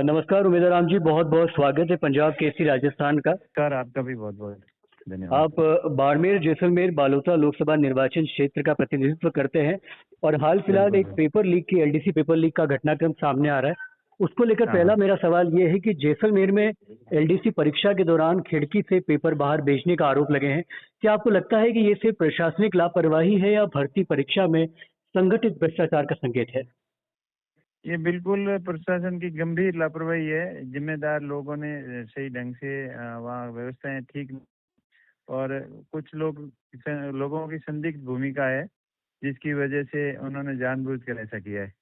नमस्कार उमेदवार राम जी, बहुत बहुत स्वागत है पंजाब केसरी राजस्थान का। सर आपका भी बहुत बहुत धन्यवाद। आप बाड़मेर जैसलमेर बालोतरा लोकसभा निर्वाचन क्षेत्र का प्रतिनिधित्व करते हैं और हाल फिलहाल एक पेपर लीक की एलडीसी पेपर लीक का घटनाक्रम सामने आ रहा है। उसको लेकर पहला मेरा सवाल ये है कि जैसलमेर में एलडीसी परीक्षा के दौरान खिड़की से पेपर बाहर भेजने का आरोप लगे हैं। क्या आपको लगता है कि ये सिर्फ प्रशासनिक लापरवाही है या भर्ती परीक्षा में संगठित भ्रष्टाचार का संकेत है? ये बिल्कुल प्रशासन की गंभीर लापरवाही है। जिम्मेदार लोगों ने सही ढंग से वहाँ व्यवस्थाएं ठीक और कुछ लोगों की संदिग्ध भूमिका है, जिसकी वजह से उन्होंने जानबूझकर ऐसा किया है।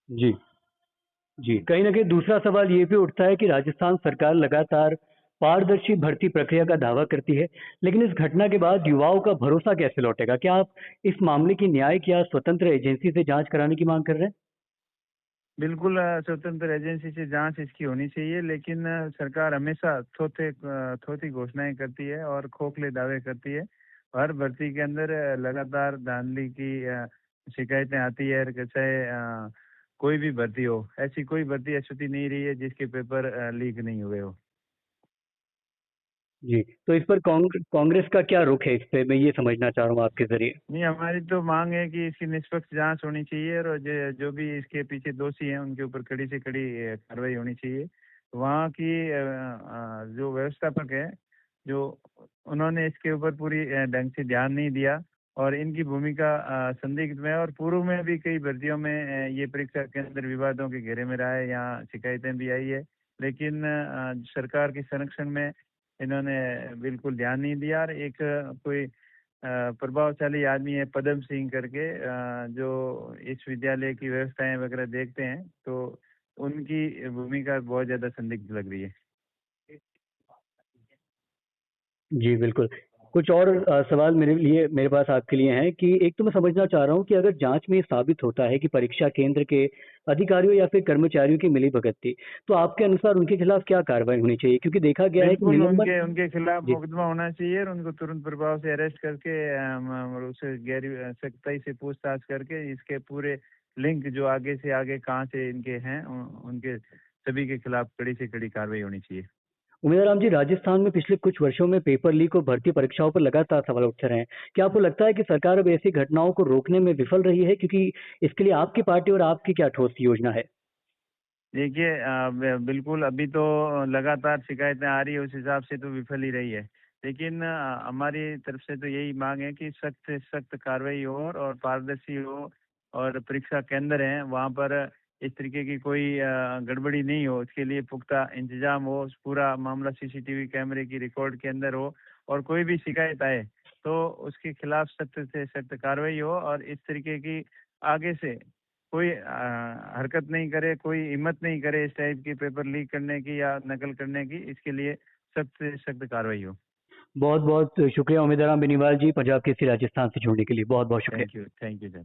जी जी, कहीं ना कहीं दूसरा सवाल ये भी उठता है कि राजस्थान सरकार लगातार पारदर्शी भर्ती प्रक्रिया का दावा करती है, लेकिन इस घटना के बाद युवाओं का भरोसा कैसे लौटेगा? क्या आप इस मामले की न्यायिक या स्वतंत्र एजेंसी से जांच कराने की मांग कर रहे हैं? बिल्कुल स्वतंत्र एजेंसी से जांच इसकी होनी चाहिए, लेकिन सरकार हमेशा थोथी घोषणाएं करती है और खोखले दावे करती है। हर भर्ती के अंदर लगातार धांधली की शिकायतें आती है। चाहे कोई भी भर्ती हो, ऐसी कोई भर्ती ऐसी नहीं रही है जिसके पेपर लीक नहीं हुए हो। जी, तो इस पर कांग्रेस का क्या रुख है? इस पे मैं ये समझना चाह रहा हूँ आपके जरिए। नहीं, हमारी तो मांग है कि इसकी निष्पक्ष जांच होनी चाहिए और जो भी इसके पीछे दोषी हैं उनके ऊपर कड़ी से कड़ी कार्रवाई होनी चाहिए। वहाँ की जो व्यवस्थापक है, जो उन्होंने इसके ऊपर पूरी ढंग से ध्यान नहीं दिया और इनकी भूमिका संदिग्ध में है। और पूर्व में भी कई भर्तियों में ये परीक्षा के अंदर विवादों के घेरे में रहा है, यहाँ शिकायतें भी आई है, लेकिन सरकार के संरक्षण में इन्होंने बिल्कुल ध्यान नहीं दिया। और एक कोई प्रभावशाली आदमी है पदम सिंह करके, जो इस विद्यालय की व्यवस्थाएं वगैरह देखते हैं, तो उनकी भूमिका बहुत ज्यादा संदिग्ध लग रही है। जी बिल्कुल। कुछ और सवाल मेरे पास आपके लिए हैं कि एक तो मैं समझना चाह रहा हूँ कि अगर जांच में ये साबित होता है कि परीक्षा केंद्र के अधिकारियों या फिर कर्मचारियों की मिलीभगत थी, तो आपके अनुसार उनके खिलाफ क्या कार्रवाई होनी चाहिए? क्योंकि देखा गया है कि बिल्कुल उनके खिलाफ मुकदमा होना चाहिए और उनको तुरंत प्रभाव से अरेस्ट करके उसे गहरी सख्ताई से पूछताछ करके इसके पूरे लिंक जो आगे से आगे कहाँ से इनके हैं, उनके सभी के खिलाफ कड़ी से कड़ी कार्रवाई होनी चाहिए। उमेदवार राम जी, राजस्थान में पिछले कुछ वर्षों में पेपर लीक और भर्ती परीक्षाओं पर लगातार सवाल उठते रहे हैं। क्या आपको लगता है कि सरकार अब ऐसी घटनाओं को रोकने में विफल रही है? क्योंकि इसके लिए आपकी पार्टी और आपकी क्या ठोस योजना है? देखिए, बिल्कुल अभी तो लगातार शिकायतें आ रही है, उस हिसाब से तो विफल ही रही है। लेकिन हमारी तरफ से तो यही मांग है कि सख्त से सख्त कार्रवाई हो और पारदर्शी हो और परीक्षा केंद्र हैं वहाँ पर इस तरीके की कोई गड़बड़ी नहीं हो, इसके लिए पुख्ता इंतजाम हो, पूरा मामला सीसीटीवी कैमरे की रिकॉर्ड के अंदर हो और कोई भी शिकायत आए तो उसके खिलाफ सख्त से सख्त कार्रवाई हो और इस तरीके की आगे से कोई हरकत नहीं करे, कोई हिम्मत नहीं करे इस टाइप की पेपर लीक करने की या नकल करने की। इसके लिए सख्त से सख्त कार्रवाई हो। बहुत बहुत शुक्रिया उमेदवार राम बेनीवाल जी, पंजाब केसरी राजस्थान से जुड़ने के लिए बहुत बहुत शुक्रिया। Thank you sir.